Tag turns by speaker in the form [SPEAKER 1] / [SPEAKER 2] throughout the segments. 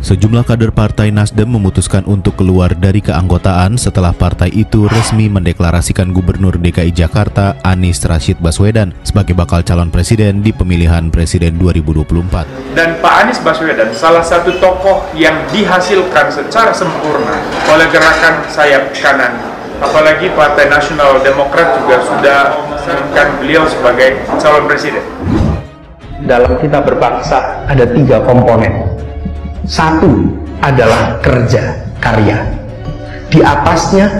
[SPEAKER 1] Sejumlah kader Partai Nasdem memutuskan untuk keluar dari keanggotaan setelah partai itu resmi mendeklarasikan Gubernur DKI Jakarta Anies Rashid Baswedan sebagai bakal calon presiden di pemilihan presiden 2024.
[SPEAKER 2] Dan Pak Anies Baswedan salah satu tokoh yang dihasilkan secara sempurna oleh gerakan sayap kanan. Apalagi Partai Nasional Demokrat juga sudah mengumumkan beliau sebagai calon presiden.
[SPEAKER 3] Dalam kita berbangsa ada 3 komponen. Satu adalah kerja, karya. Di atasnya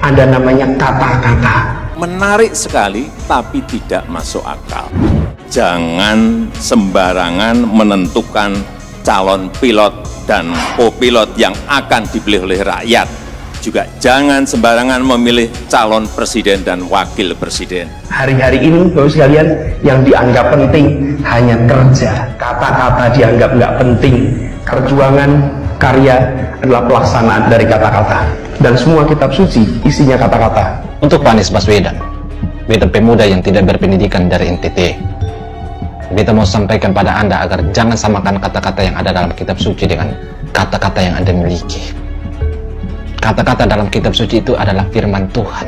[SPEAKER 3] ada namanya kata-kata.
[SPEAKER 4] Menarik sekali, tapi tidak masuk akal. Jangan sembarangan menentukan calon pilot dan co-pilot yang akan dipilih oleh rakyat. Juga jangan sembarangan memilih calon presiden dan wakil presiden.
[SPEAKER 3] Hari-hari ini, Bapak sekalian, yang dianggap penting hanya kerja. Kata-kata dianggap nggak penting. Perjuangan, karya adalah pelaksanaan dari kata-kata. Dan semua kitab suci isinya kata-kata.
[SPEAKER 5] Untuk Pak Anies Baswedan, beta pemuda yang tidak berpendidikan dari NTT, beta mau sampaikan pada Anda agar jangan samakan kata-kata yang ada dalam kitab suci dengan kata-kata yang Anda miliki. Kata-kata dalam kitab suci itu adalah firman Tuhan,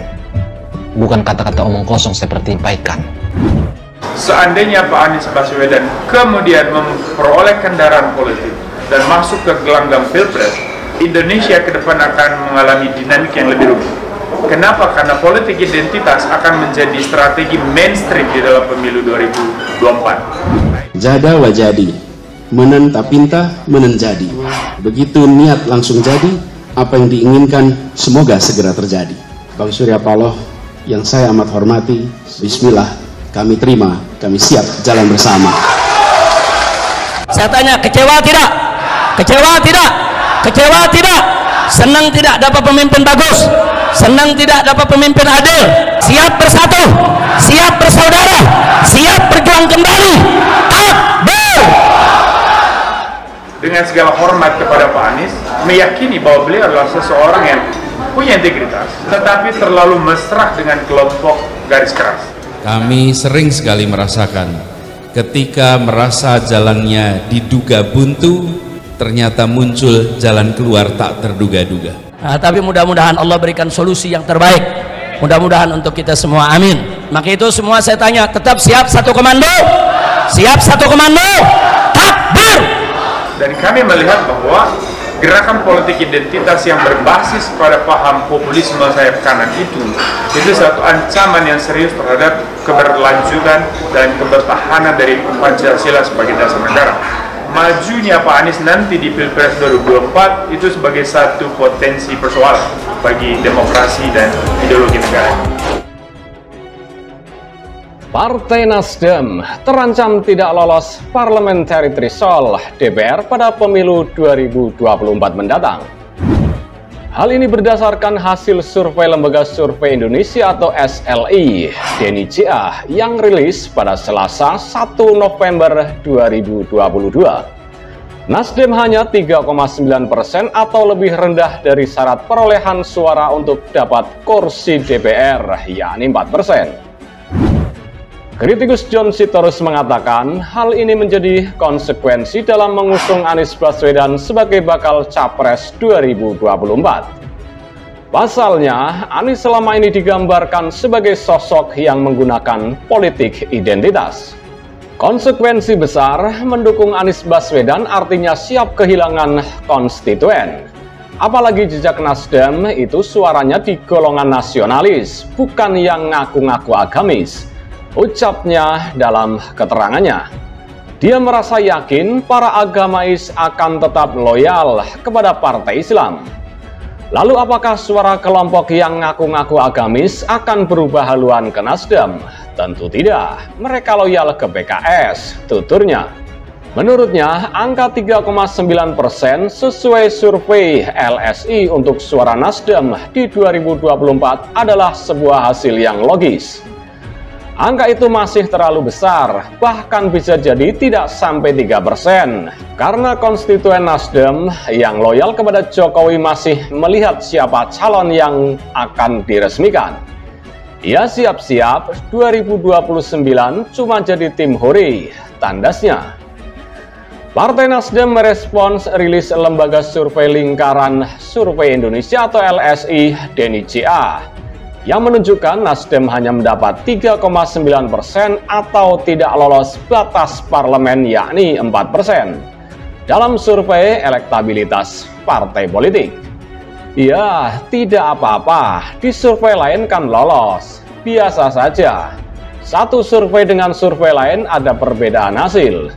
[SPEAKER 5] bukan kata-kata omong kosong seperti paikan.
[SPEAKER 2] Seandainya Pak Anies Baswedan kemudian memperoleh kendaraan politik dan masuk ke gelanggang Pilpres, Indonesia ke depan akan mengalami dinamika yang lebih rumit. Kenapa? Karena politik identitas akan menjadi strategi mainstream di dalam pemilu 2024.
[SPEAKER 6] Jada wa jadi, menen tapinta menen jadi. Begitu niat langsung jadi, apa yang diinginkan semoga segera terjadi. Bang Surya Paloh yang saya amat hormati, bismillah, kami terima, kami siap jalan bersama.
[SPEAKER 7] Saya tanya, kecewa tidak? Kecewa tidak? Kecewa tidak? Senang tidak dapat pemimpin bagus? Senang tidak dapat pemimpin adil? Siap bersatu? Siap bersaudara? Siap berjuang kembali? Takbir!
[SPEAKER 2] Dengan segala hormat kepada Pak Anies, meyakini bahwa beliau adalah seseorang yang punya integritas, tetapi terlalu mesra dengan kelompok garis keras.
[SPEAKER 8] Kami sering sekali merasakan ketika merasa jalannya diduga buntu, ternyata muncul jalan keluar tak terduga-duga.
[SPEAKER 7] Nah, tapi mudah-mudahan Allah berikan solusi yang terbaik. Mudah-mudahan untuk kita semua, amin. Maka itu semua saya tanya, tetap siap satu komando? Siap satu komando? Takbir!
[SPEAKER 2] Dan kami melihat bahwa gerakan politik identitas yang berbasis pada paham populisme sayap kanan itu satu ancaman yang serius terhadap keberlanjutan dan kebertahanan dari Pancasila sebagai dasar negara. Majunya Pak Anies nanti di Pilpres 2024 itu sebagai satu potensi persoalan bagi demokrasi dan ideologi negara.
[SPEAKER 9] Partai Nasdem terancam tidak lolos parliamentary threshold DPR pada pemilu 2024 mendatang. Hal ini berdasarkan hasil survei Lembaga Survei Indonesia atau SLI DNICA yang rilis pada Selasa 1 November 2022. Nasdem hanya 3,9% atau lebih rendah dari syarat perolehan suara untuk dapat kursi DPR, yakni 4%. Kritikus John Sitorus mengatakan hal ini menjadi konsekuensi dalam mengusung Anies Baswedan sebagai bakal Capres 2024. Pasalnya, Anies selama ini digambarkan sebagai sosok yang menggunakan politik identitas. Konsekuensi besar mendukung Anies Baswedan artinya siap kehilangan konstituen. Apalagi jejak Nasdem itu suaranya di golongan nasionalis, bukan yang ngaku-ngaku agamis. Ucapnya dalam keterangannya, dia merasa yakin para agamais akan tetap loyal kepada Partai Islam. Lalu apakah suara kelompok yang ngaku-ngaku agamis akan berubah haluan ke Nasdem? Tentu tidak, mereka loyal ke PKS, tuturnya. Menurutnya, angka 3,9% sesuai survei LSI untuk suara Nasdem di 2024 adalah sebuah hasil yang logis. Angka itu masih terlalu besar, bahkan bisa jadi tidak sampai 3%, karena konstituen Nasdem yang loyal kepada Jokowi masih melihat siapa calon yang akan diresmikan. Ya siap-siap 2029 cuma jadi tim hore, tandasnya. Partai Nasdem merespons rilis lembaga survei Lingkaran Survei Indonesia atau LSI DNICA yang menunjukkan Nasdem hanya mendapat 3,9% atau tidak lolos batas parlemen yakni 4% dalam survei elektabilitas partai politik. Ya, tidak apa-apa, di survei lain kan lolos, biasa saja. Satu survei dengan survei lain ada perbedaan hasil,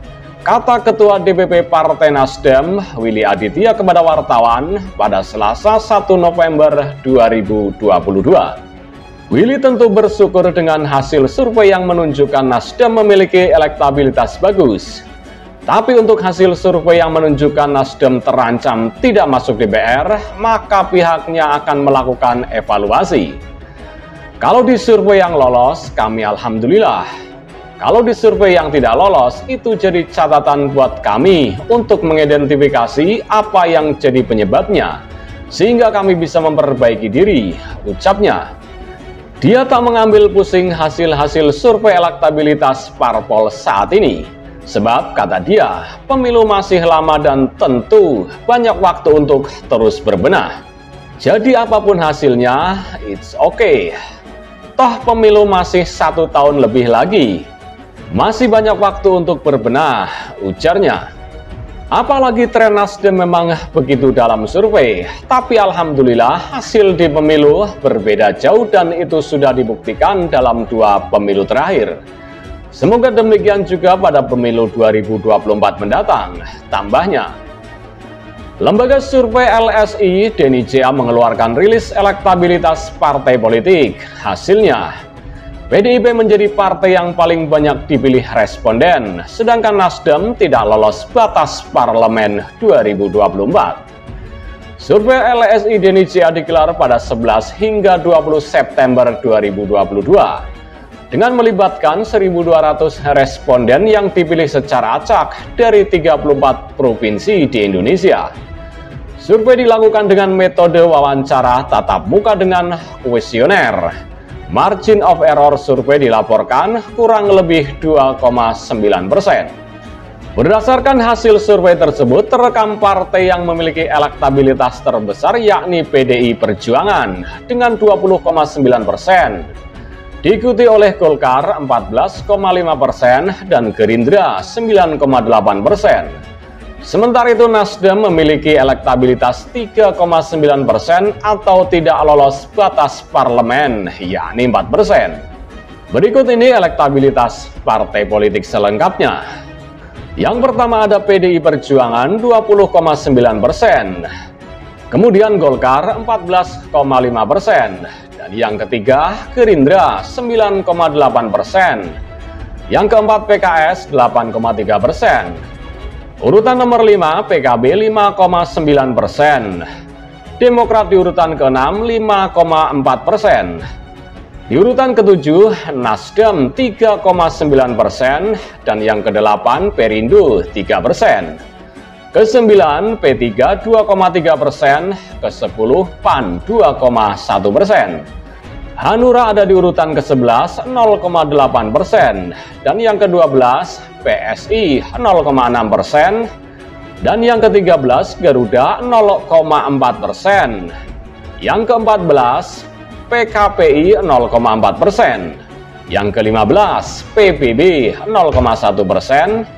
[SPEAKER 9] kata Ketua DPP Partai Nasdem, Willy Aditya kepada wartawan pada Selasa 1 November 2022. Willy tentu bersyukur dengan hasil survei yang menunjukkan Nasdem memiliki elektabilitas bagus. Tapi untuk hasil survei yang menunjukkan Nasdem terancam tidak masuk DPR, maka pihaknya akan melakukan evaluasi. Kalau di survei yang lolos, kami alhamdulillah. Kalau di survei yang tidak lolos, itu jadi catatan buat kami untuk mengidentifikasi apa yang jadi penyebabnya, sehingga kami bisa memperbaiki diri, ucapnya. Dia tak mengambil pusing hasil-hasil survei elektabilitas parpol saat ini, sebab kata dia, pemilu masih lama dan tentu banyak waktu untuk terus berbenah. Jadi apapun hasilnya, it's okay. Toh pemilu masih 1 tahun lebih lagi. Masih banyak waktu untuk berbenah, ujarnya. Apalagi tren Nasdem memang begitu dalam survei, tapi alhamdulillah hasil di pemilu berbeda jauh dan itu sudah dibuktikan dalam 2 pemilu terakhir. Semoga demikian juga pada pemilu 2024 mendatang, tambahnya. Lembaga survei LSI DNICA mengeluarkan rilis elektabilitas partai politik. Hasilnya, PDIP menjadi partai yang paling banyak dipilih responden, sedangkan Nasdem tidak lolos batas parlemen 2024. Survei LSI DNICA digelar pada 11 hingga 20 September 2022 dengan melibatkan 1.200 responden yang dipilih secara acak dari 34 provinsi di Indonesia. Survei dilakukan dengan metode wawancara tatap muka dengan kuesioner. Margin of error survei dilaporkan kurang lebih 2,9%. Berdasarkan hasil survei tersebut, terekam partai yang memiliki elektabilitas terbesar yakni PDI Perjuangan dengan 20,9%. Diikuti oleh Golkar 14,5% dan Gerindra 9,8%. Sementara itu Nasdem memiliki elektabilitas 3,9% atau tidak lolos batas parlemen, yakni 4%. Berikut ini elektabilitas partai politik selengkapnya. Yang pertama ada PDI Perjuangan 20,9%. Kemudian Golkar 14,5%. Dan yang ketiga Gerindra 9,8%. Yang keempat PKS 8,3%. Urutan nomor 5 PKB 5,9%, Demokrat di urutan ke-6 5,4%, di urutan ke-7 Nasdem 3,9% dan yang ke-8 Perindo 3%, ke-9 P3 2,3%, ke-10 PAN 2,1%. Hanura ada di urutan ke-11 0,8% dan yang ke-12 PSI 0,6% dan yang ke-13 Garuda 0,4%. Yang ke-14 PKPI 0,4%. Yang ke-15 PBB 0,1%.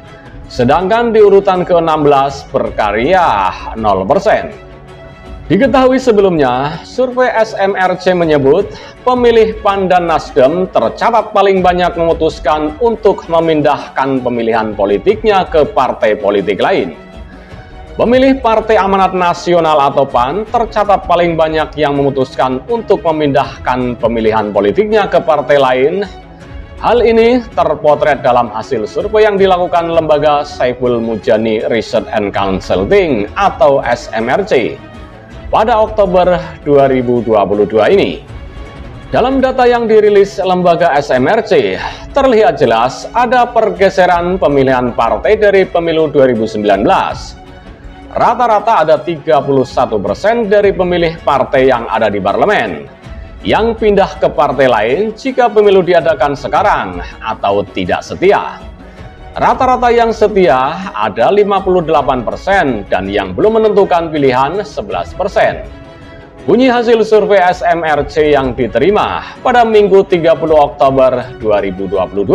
[SPEAKER 9] Sedangkan di urutan ke-16 Berkarya 0%. Diketahui sebelumnya, survei SMRC menyebut pemilih PAN dan Nasdem tercatat paling banyak memutuskan untuk memindahkan pemilihan politiknya ke partai politik lain. Pemilih Partai Amanat Nasional atau PAN tercatat paling banyak yang memutuskan untuk memindahkan pemilihan politiknya ke partai lain. Hal ini terpotret dalam hasil survei yang dilakukan lembaga Saiful Mujani Research and Consulting atau SMRC. Pada Oktober 2022 ini. Dalam data yang dirilis lembaga SMRC, terlihat jelas ada pergeseran pemilihan partai dari pemilu 2019. Rata-rata ada 31% dari pemilih partai yang ada di parlemen yang pindah ke partai lain jika pemilu diadakan sekarang atau tidak setia. Rata-rata yang setia ada 58% dan yang belum menentukan pilihan 11%. Bunyi hasil survei SMRC yang diterima pada Minggu 30 Oktober 2022.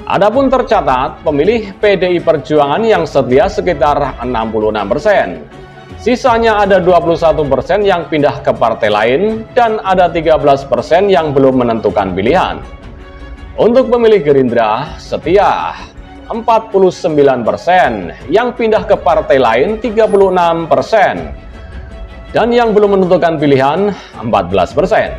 [SPEAKER 9] Adapun tercatat pemilih PDI Perjuangan yang setia sekitar 66%. Sisanya ada 21% yang pindah ke partai lain dan ada 13% yang belum menentukan pilihan. Untuk pemilih Gerindra setia 49%, yang pindah ke partai lain 36%, dan yang belum menentukan pilihan 14%.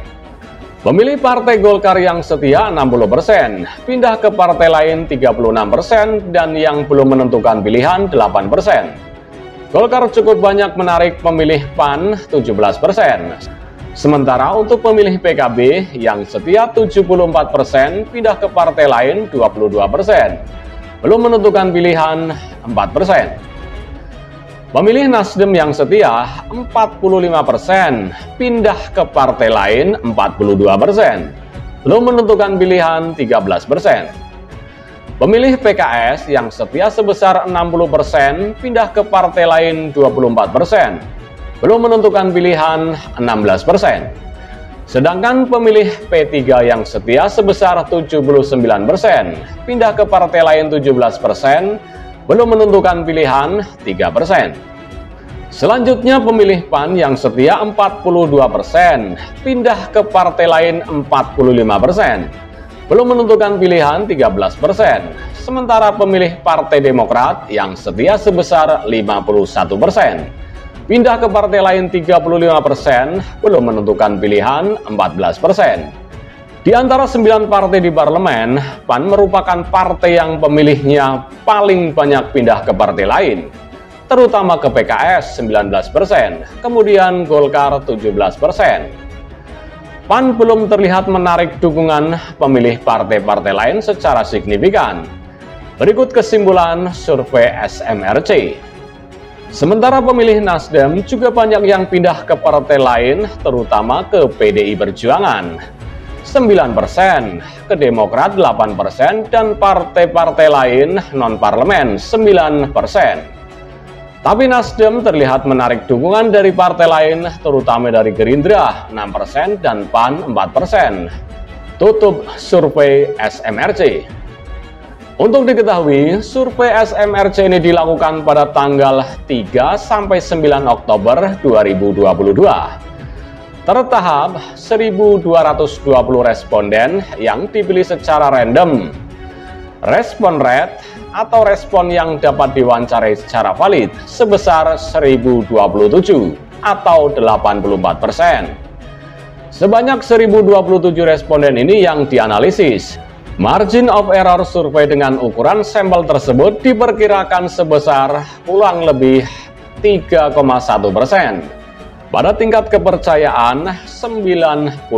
[SPEAKER 9] Pemilih Partai Golkar yang setia 60%, pindah ke partai lain 36%, dan yang belum menentukan pilihan 8%. Golkar cukup banyak menarik pemilih PAN 17%. Sementara untuk pemilih PKB yang setia 74%, pindah ke partai lain 22%. Belum menentukan pilihan 4%. Pemilih Nasdem yang setia 45%, pindah ke partai lain 42%. Belum menentukan pilihan 13%. Pemilih PKS yang setia sebesar 60%, pindah ke partai lain 24%. Belum menentukan pilihan 16%. Sedangkan pemilih P3 yang setia sebesar 79%, pindah ke partai lain 17%, belum menentukan pilihan 3%. Selanjutnya pemilih PAN yang setia 42%, pindah ke partai lain 45%, belum menentukan pilihan 13%. Sementara pemilih Partai Demokrat yang setia sebesar 51%, pindah ke partai lain 35%, belum menentukan pilihan 14%. Di antara 9 partai di parlemen, PAN merupakan partai yang pemilihnya paling banyak pindah ke partai lain, terutama ke PKS 19%, kemudian Golkar 17%. PAN belum terlihat menarik dukungan pemilih partai-partai lain secara signifikan. Berikut kesimpulan survei SMRC. Sementara pemilih Nasdem juga banyak yang pindah ke partai lain, terutama ke PDI Perjuangan 9%, ke Demokrat 8%, dan partai-partai lain non-parlemen 9%. Tapi Nasdem terlihat menarik dukungan dari partai lain, terutama dari Gerindra 6% dan PAN 4%. Tutup survei SMRC. Untuk diketahui, survei SMRC ini dilakukan pada tanggal 3–9 Oktober 2022. Tertahap 1.220 responden yang dipilih secara random. Respon rate atau respon yang dapat diwawancarai secara valid sebesar 1.027 atau 84%. Sebanyak 1.027 responden ini yang dianalisis. Margin of error survei dengan ukuran sampel tersebut diperkirakan sebesar kurang lebih 3,1%. Pada tingkat kepercayaan 95%.